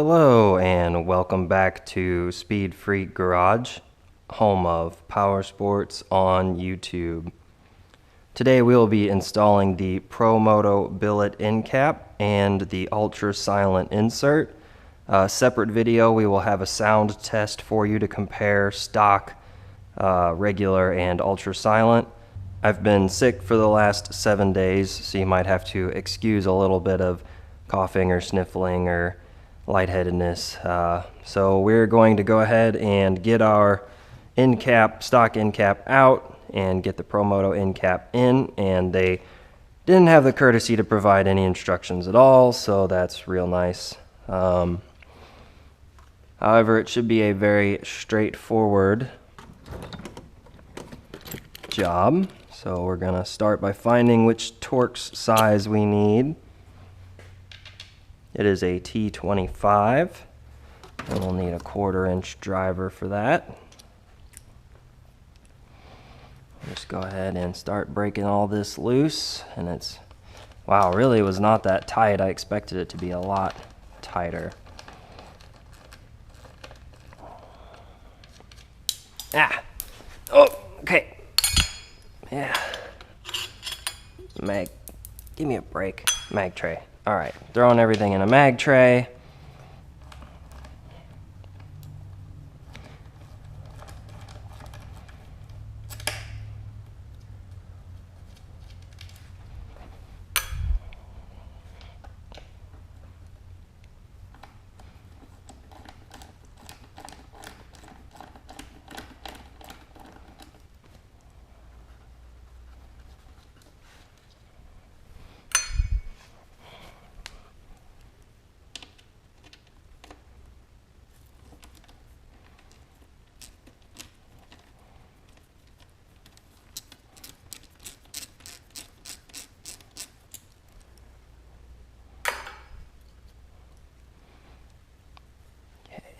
Hello and welcome back to Speed Freak Garage, home of power sports on YouTube. Today we will be installing the ProMoto billet end cap and the ultra silent insert. Separate video, we will have a sound test for you to compare stock, regular and ultra silent. I've been sick for the last 7 days, so you might have to excuse a little bit of coughing or sniffling or lightheadedness. So we're going to go ahead and get our end cap, stock end cap out and get the ProMoto end cap in, and they didn't have the courtesy to provide any instructions at all, so that's real nice. However, it should be a very straightforward job. So we're gonna start by finding which Torx size we need. It is a T25, and we'll need a 1/4-inch driver for that. Just go ahead and start breaking all this loose, and it's, wow, really it was not that tight. I expected it to be a lot tighter. Oh, okay. Yeah. Mag, give me a break. Mag tray. All right, throwing everything in a mag tray.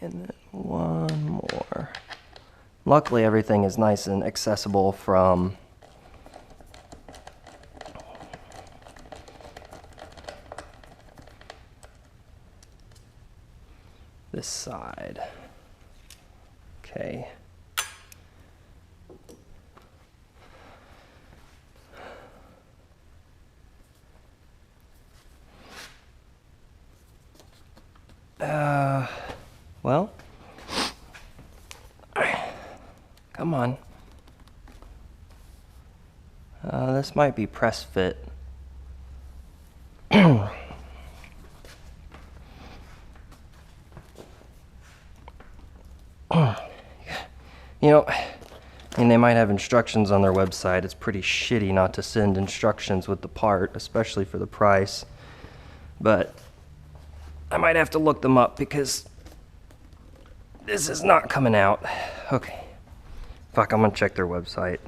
And then one more. Luckily, everything is nice and accessible from this side. Okay. Well, come on. This might be press fit. You know, they might have instructions on their website. It's pretty shitty not to send instructions with the part, especially for the price. But I might have to look them up because this is not coming out. Okay. Fuck, I'm gonna check their website.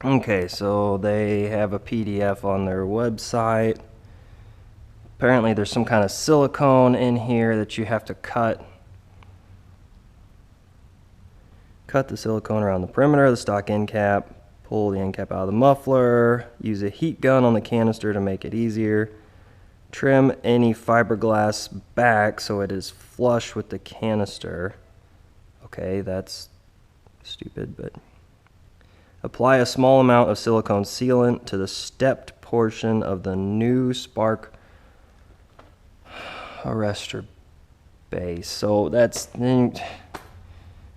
Okay, so they have a PDF on their website. Apparently there's some kind of silicone in here that you have to cut. Cut the silicone around the perimeter of the stock end cap. Pull the end cap out of the muffler. Use a heat gun on the canister to make it easier. Trim any fiberglass back so it is flush with the canister. Okay, that's stupid, but apply a small amount of silicone sealant to the stepped portion of the new spark arrestor base. So that's,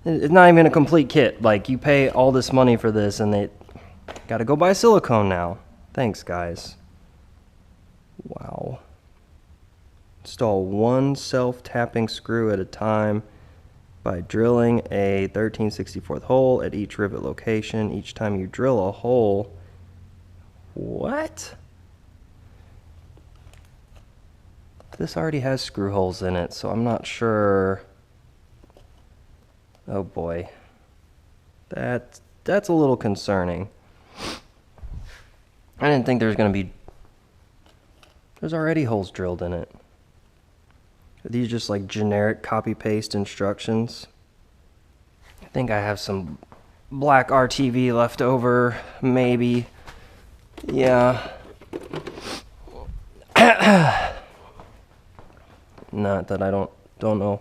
it's not even a complete kit. Like, you pay all this money for this and they gotta go buy silicone now. Thanks, guys. Wow. Install one self-tapping screw at a time by drilling a 13/64 hole at each rivet location. Each time you drill a hole. What? This already has screw holes in it, so I'm not sure. Oh boy. That's a little concerning. I didn't think there was going to be... There's already holes drilled in it. Are these just like generic copy-paste instructions? I think I have some black RTV left over, maybe. Yeah. Not that I don't know.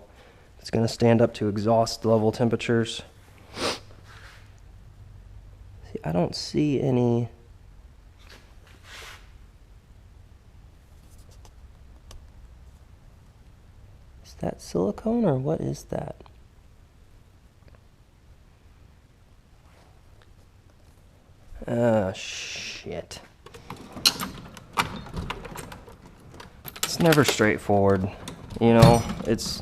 It's going to stand up to exhaust level temperatures. See, I don't see any. Is that silicone or what is that? Shit. It's never straightforward, you know, it's...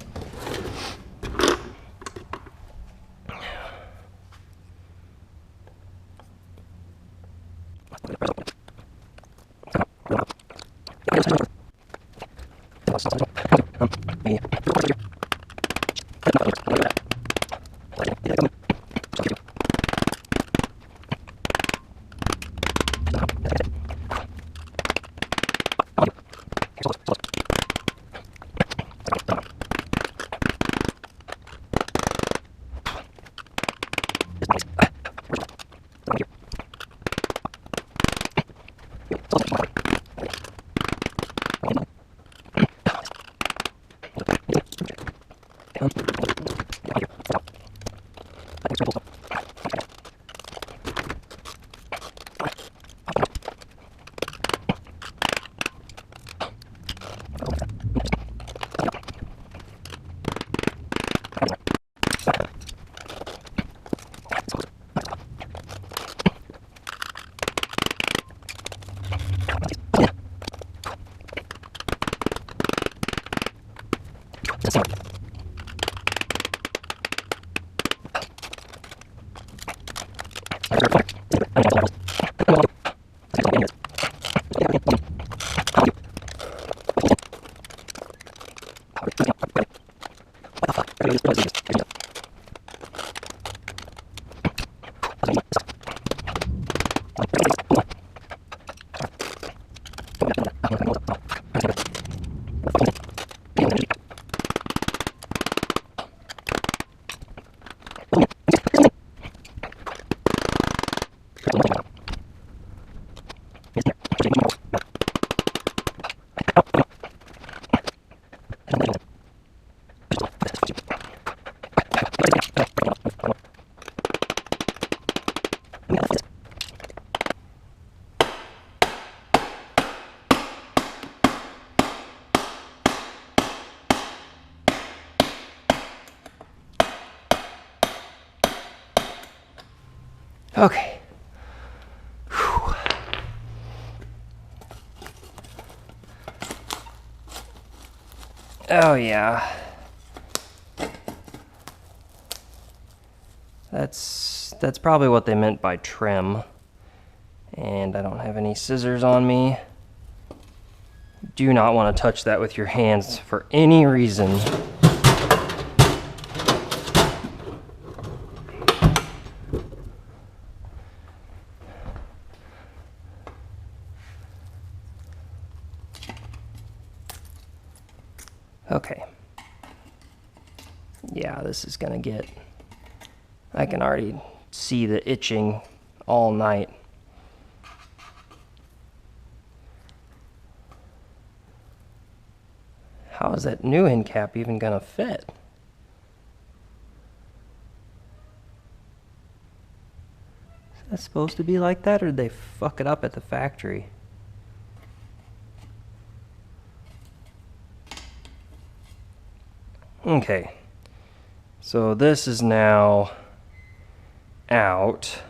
Okay. Whew. Oh yeah. That's probably what they meant by trim. And I don't have any scissors on me. Do not want to touch that with your hands for any reason. Okay. Yeah, this is gonna get... I can already see the itching all night. How is that new end cap even gonna fit? Is that supposed to be like that, or did they fuck it up at the factory? Okay, so this is now out.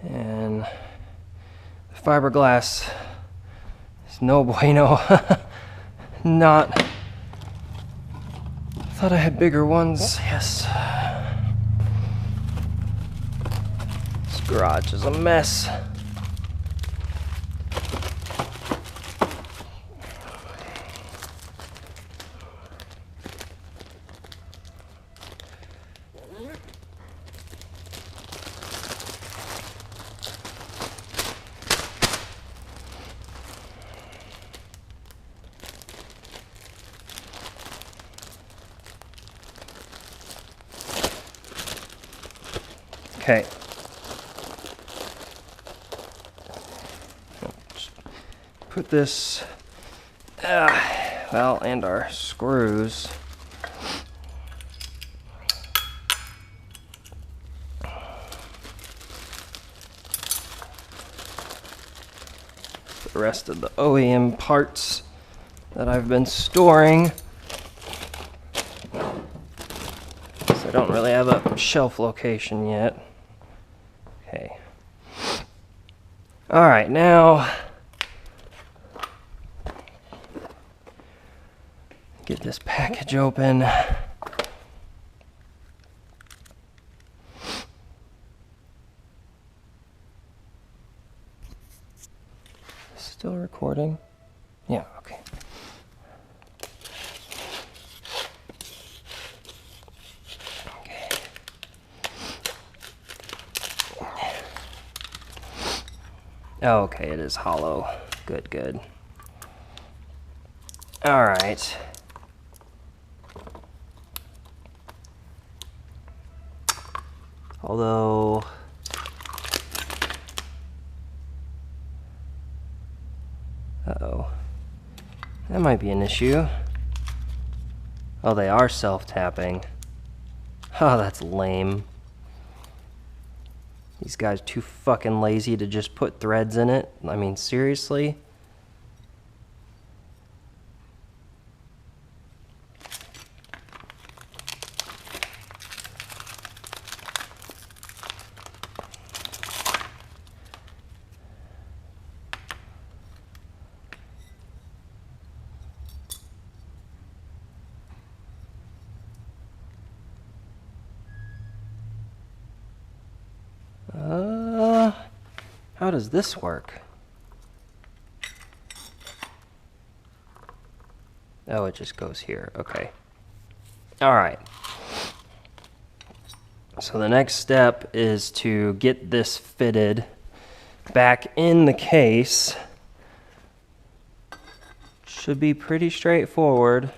And the fiberglass is no bueno. Not. Thought I had bigger ones. Yes. This garage is a mess. Okay. put this, well, and our screws. The rest of the OEM parts that I've been storing. So I don't really have a shelf location yet. Okay. All right, now get this package open. Still recording? Yeah, okay. Oh, okay, it is hollow. Good, good. All right. Although, uh-oh, that might be an issue. Oh, they are self-tapping. Oh, that's lame. These guys too fucking lazy to just put threads in it. I mean, seriously? How does this work? Oh, it just goes here. Okay. All right. So the next step is to get this fitted back in the case. Should be pretty straightforward.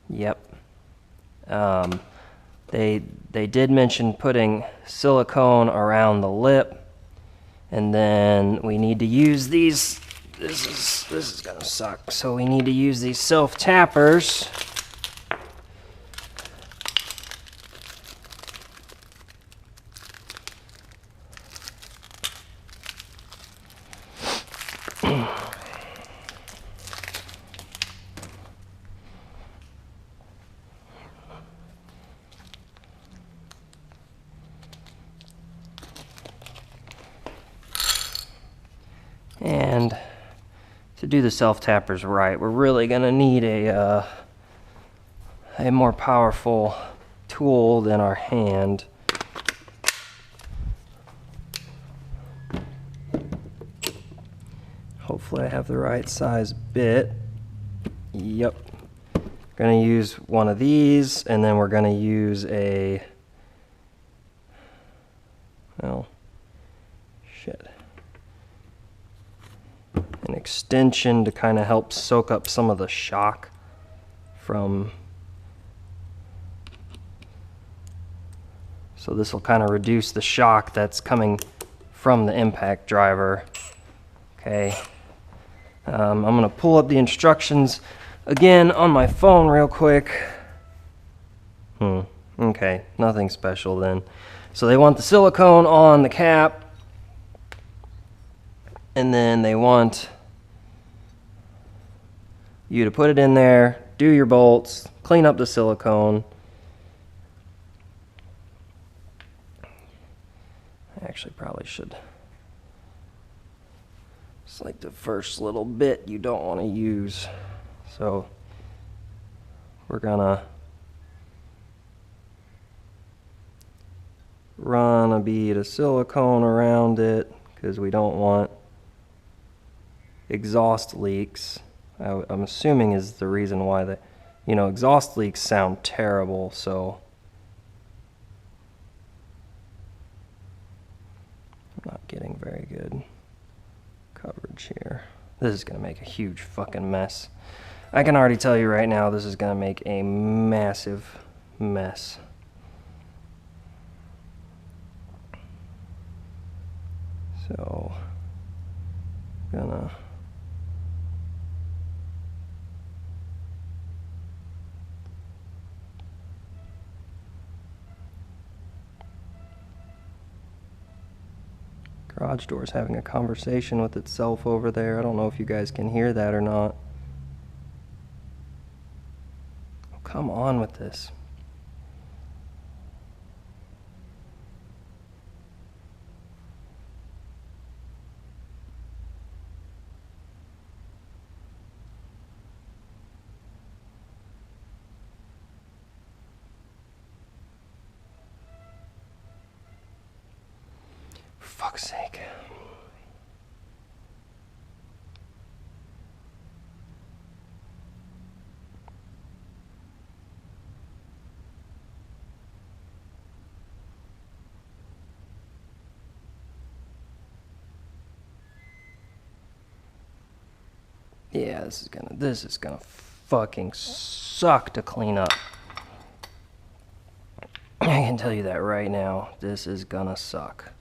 Yep. They did mention putting silicone around the lip, and then we need to use these. This is gonna suck. So we need to use these self-tappers. And to do the self-tappers right, we're really gonna need a more powerful tool than our hand. Hopefully I have the right size bit. Yep. Gonna use one of these, and then we're gonna use a, well, shit. An extension to kind of help soak up some of the shock from, so this will kind of reduce the shock that's coming from the impact driver. Okay, I'm gonna pull up the instructions again on my phone real quick. Okay, nothing special then. So they want the silicone on the cap, and then they want you to put it in there, do your bolts, clean up the silicone. I actually probably should. It's like the first little bit you don't want to use. So we're gonna run a bead of silicone around it because we don't want exhaust leaks. I'm assuming is the reason why that, you know, exhaust leaks sound terrible, so I'm not getting very good coverage here. This is gonna make a huge fucking mess. I can already tell you right now, this is gonna make a massive mess. So, gonna garage door's having a conversation with itself over there. I don't know if you guys can hear that or not. Oh, come on with this. For fuck's sake. Yeah, this is gonna fucking suck to clean up. I can tell you that right now. This is gonna suck.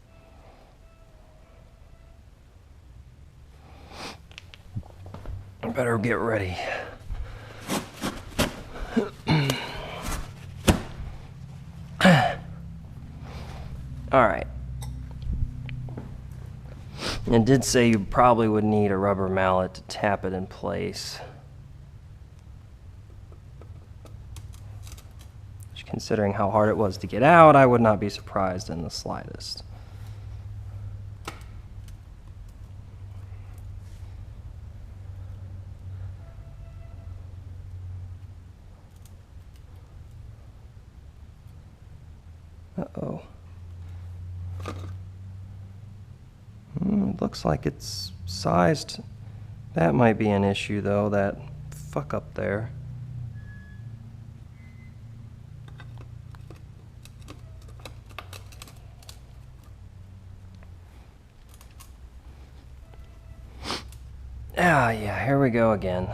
I better get ready. Alright. It did say you probably would need a rubber mallet to tap it in place. Considering how hard it was to get out, I would not be surprised in the slightest. Uh-oh. Looks like it's sized. That might be an issue, though, that fuck up there. Ah, yeah, here we go again.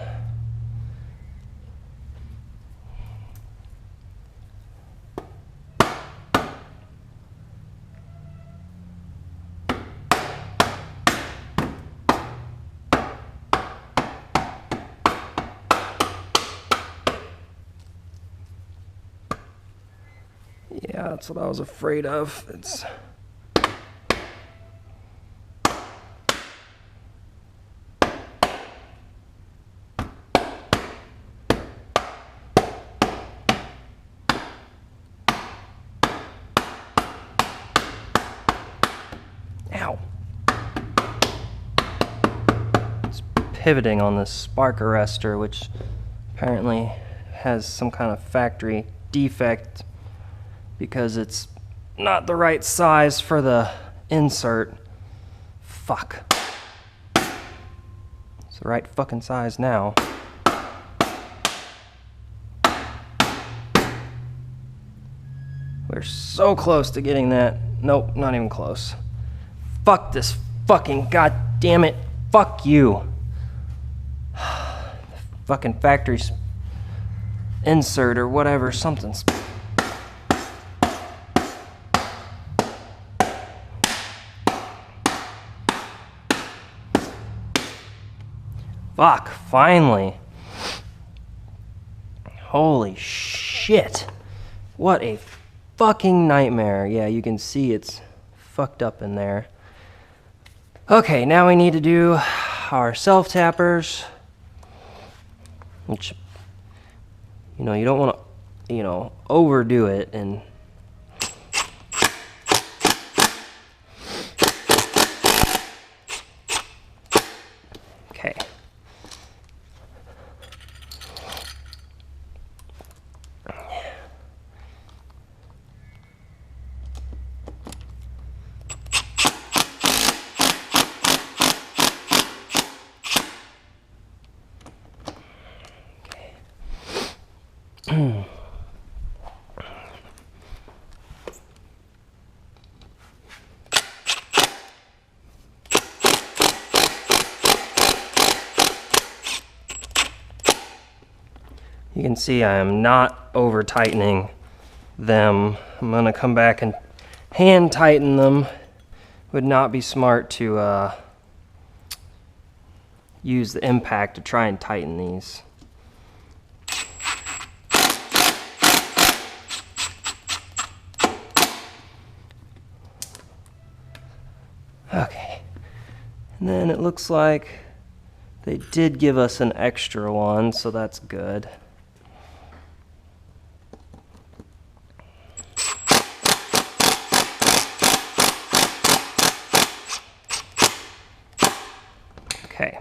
Yeah, that's what I was afraid of. It's... Ow. It's pivoting on this spark arrestor, which apparently has some kind of factory defect because it's not the right size for the insert. Fuck. It's the right fucking size now. We're so close to getting that. Nope, not even close. Fuck this fucking goddamn it. Fuck you. Fucking factory's insert or whatever, something's... Fuck, finally. Holy shit. What a fucking nightmare. Yeah, you can see it's fucked up in there. Okay, now we need to do our self-tappers, which, you know, you don't want to, you know, overdo it and... Okay. You can see I am not over tightening them. I'm gonna come back and hand tighten them would not be smart to use the impact to try and tighten these. Okay, and then it looks like they did give us an extra one, so that's good. Okay.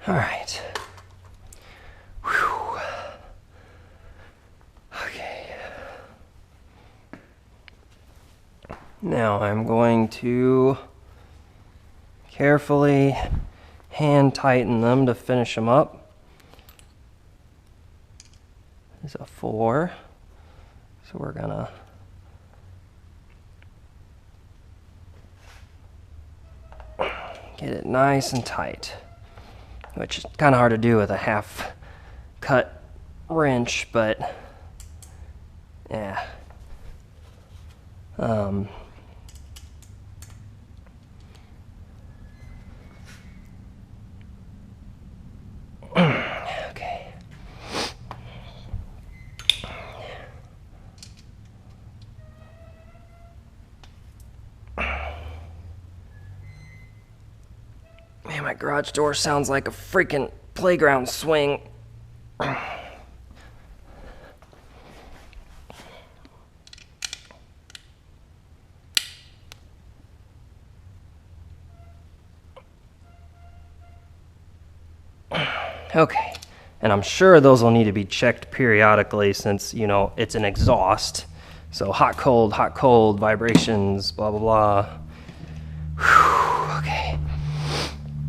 All right. Whew. Okay. Now I'm going to carefully hand tighten them to finish them up. There's a 4. So we're gonna get it nice and tight, which is kind of hard to do with a half cut wrench, but yeah. Okay. Man, my garage door sounds like a freaking playground swing. Okay, and I'm sure those will need to be checked periodically since, you know, it's an exhaust. So hot, cold, vibrations, blah, blah, blah. Whew, okay.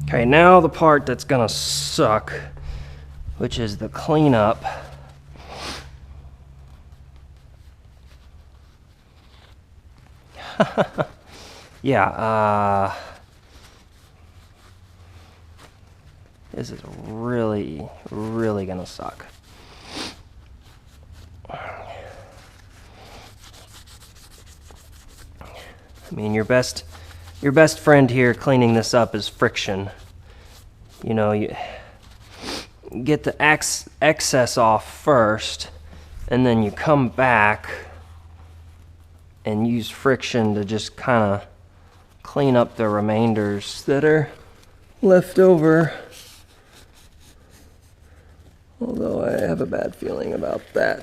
Okay, now the part that's gonna suck, which is the cleanup. Yeah, this is really, really gonna suck. I mean, your best friend here cleaning this up is friction. You know, you get the excess off first, and then you come back and use friction to just kind of clean up the remainders that are left over. Although I have a bad feeling about that.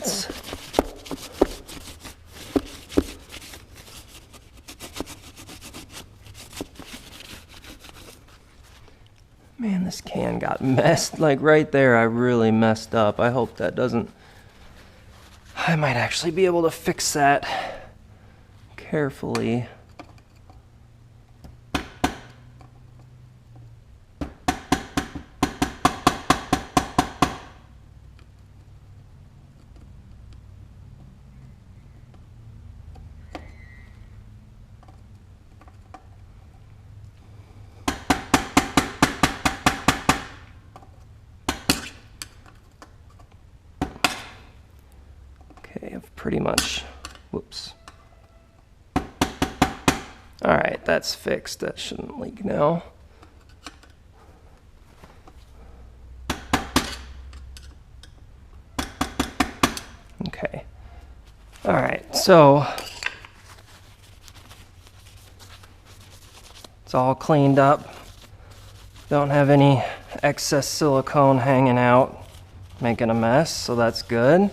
Man, this can got messed, like right there. I really messed up. I hope that doesn't... I might actually be able to fix that carefully. Okay, I've pretty much, whoops. All right, that's fixed. That shouldn't leak now. Okay. All right, so it's all cleaned up. Don't have any excess silicone hanging out, making a mess, so that's good.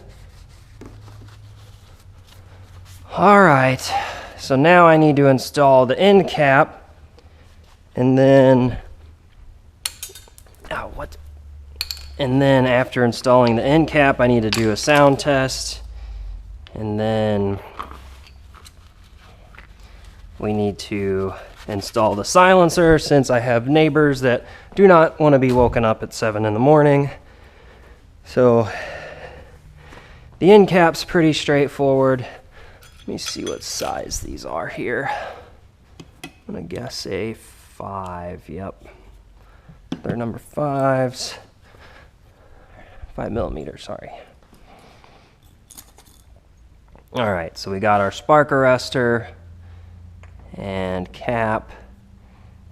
All right, so now I need to install the end cap, and then, and then after installing the end cap, I need to do a sound test, and then we need to install the silencer since I have neighbors that do not want to be woken up at 7 in the morning. So the end cap's pretty straightforward. Let me see what size these are here. I'm gonna guess a 5, yep. They're number 5s. 5 millimeters, sorry. All right, so we got our spark arrestor and cap,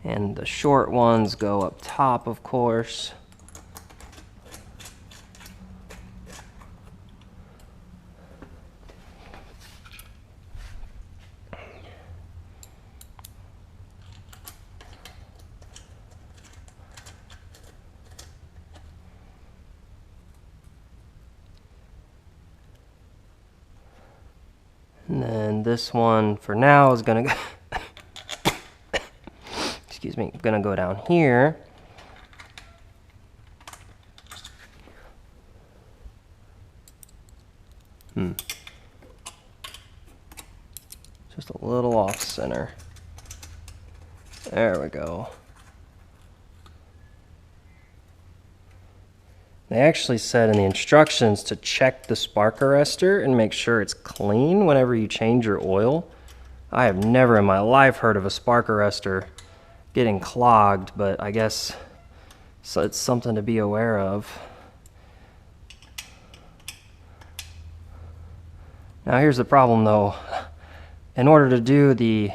and the short ones go up top, of course. And then this one for now is gonna go excuse me, gonna go down here. Just a little off center. There we go. They actually said in the instructions to check the spark arrestor and make sure it's clean whenever you change your oil. I have never in my life heard of a spark arrestor getting clogged, but I guess so it's something to be aware of. Now here's the problem though. In order to do the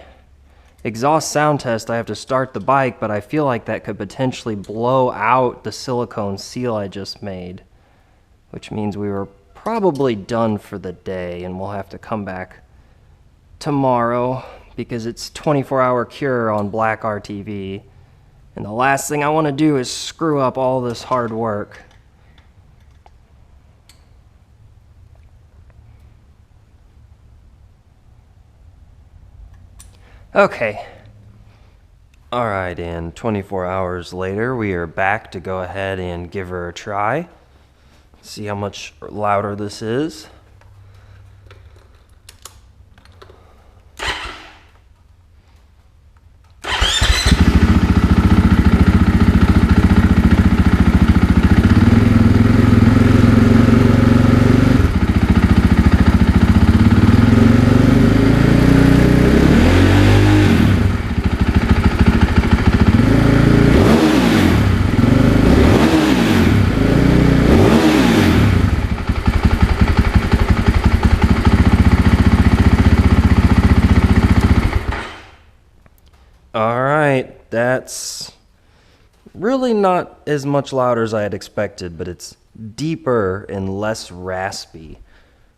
exhaust sound test, I have to start the bike, but I feel like that could potentially blow out the silicone seal I just made, which means we were probably done for the day and we'll have to come back tomorrow because it's 24-hour cure on black RTV, and the last thing I want to do is screw up all this hard work. Okay. All right, and 24 hours later, we are back to go ahead and give her a try. See how much louder this is. All right, that's really not as much louder as I had expected, but it's deeper and less raspy.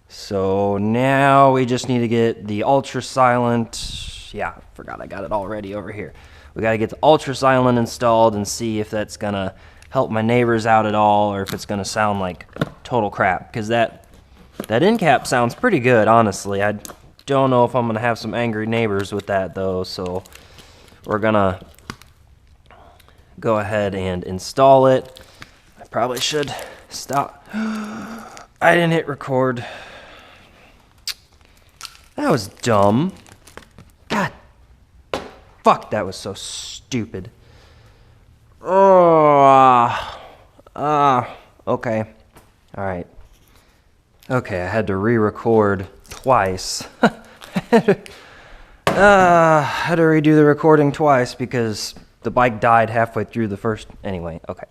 So now we just need to get the ultra silent. Yeah, forgot I got it already over here. We got to get the ultra silent installed and see if that's gonna help my neighbors out at all, or if it's gonna sound like total crap. Because that end cap sounds pretty good, honestly. I don't know if I'm gonna have some angry neighbors with that though. So we're gonna go ahead and install it. I probably should stop. I didn't hit record. That was dumb. God. Fuck, that was so stupid. Okay. Alright. Okay, I had to re-record twice. Had to redo the recording twice because the bike died halfway through the first. Anyway, okay.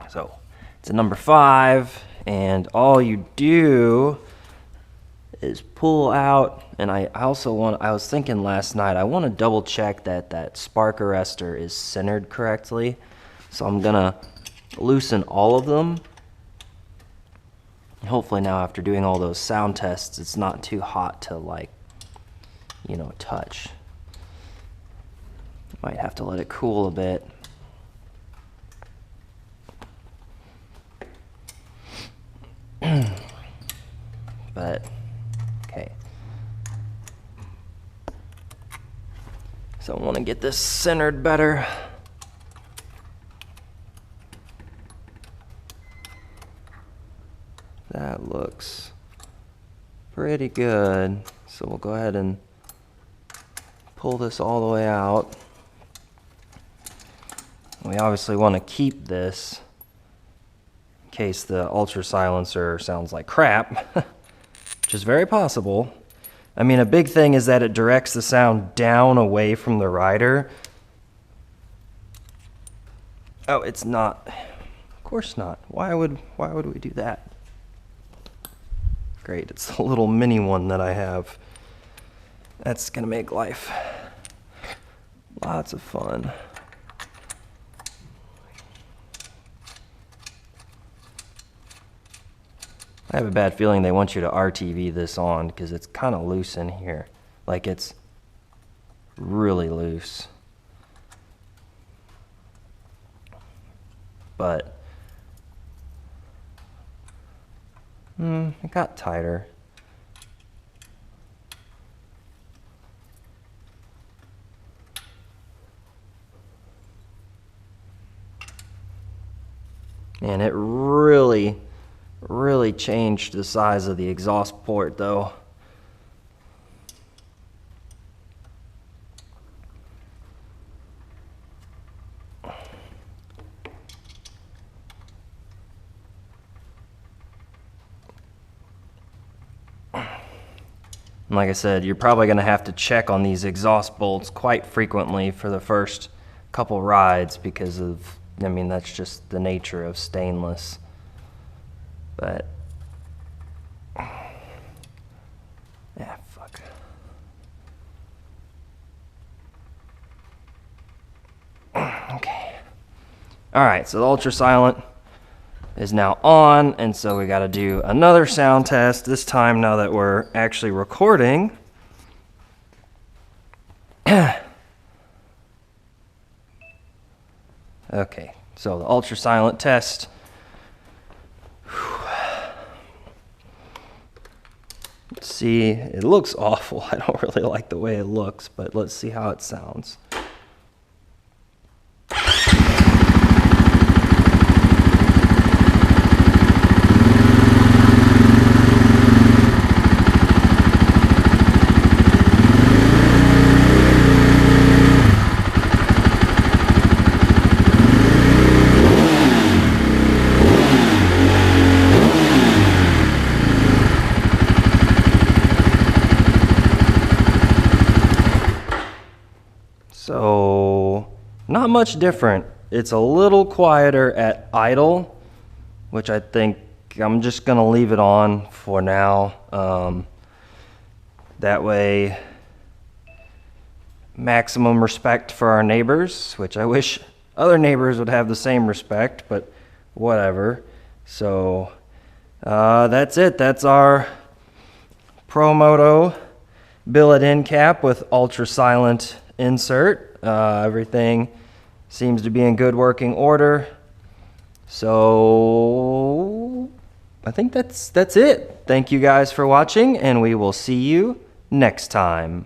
So it's a number 5, and all you do is pull out. And I was thinking last night, I want to double check that spark arrestor is centered correctly. So I'm gonna loosen all of them. And hopefully now, after doing all those sound tests, it's not too hot to, like, you know, touch. Might have to let it cool a bit. But, okay. So I want to get this centered better. That looks pretty good. So we'll go ahead and pull this all the way out. We obviously want to keep this in case the ultra silencer sounds like crap, which is very possible. I mean, a big thing is that it directs the sound down away from the rider. Oh, it's not. Of course not. Why would we do that? Great, it's the little mini one that I have. That's gonna make life lots of fun. I have a bad feeling they want you to RTV this on because it's kind of loose in here. Like it's really loose. But it got tighter. And it really changed the size of the exhaust port though. And like I said, you're probably going to have to check on these exhaust bolts quite frequently for the first couple rides because of, I mean, that's just the nature of stainless. But yeah, fuck. Okay. All right, so the ultra silent is now on, and so we got to do another sound test, this time now that we're actually recording. Okay, so the ultra silent test. Let's see, it looks awful. I don't really like the way it looks, but let's see how it sounds. So, not much different. It's a little quieter at idle, which I think I'm just gonna leave it on for now. That way, maximum respect for our neighbors, which I wish other neighbors would have the same respect, but whatever. So, that's it. That's our ProMoto billet end cap with ultra silent insert. Everything seems to be in good working order. So I think that's it. Thank you guys for watching, and we will see you next time.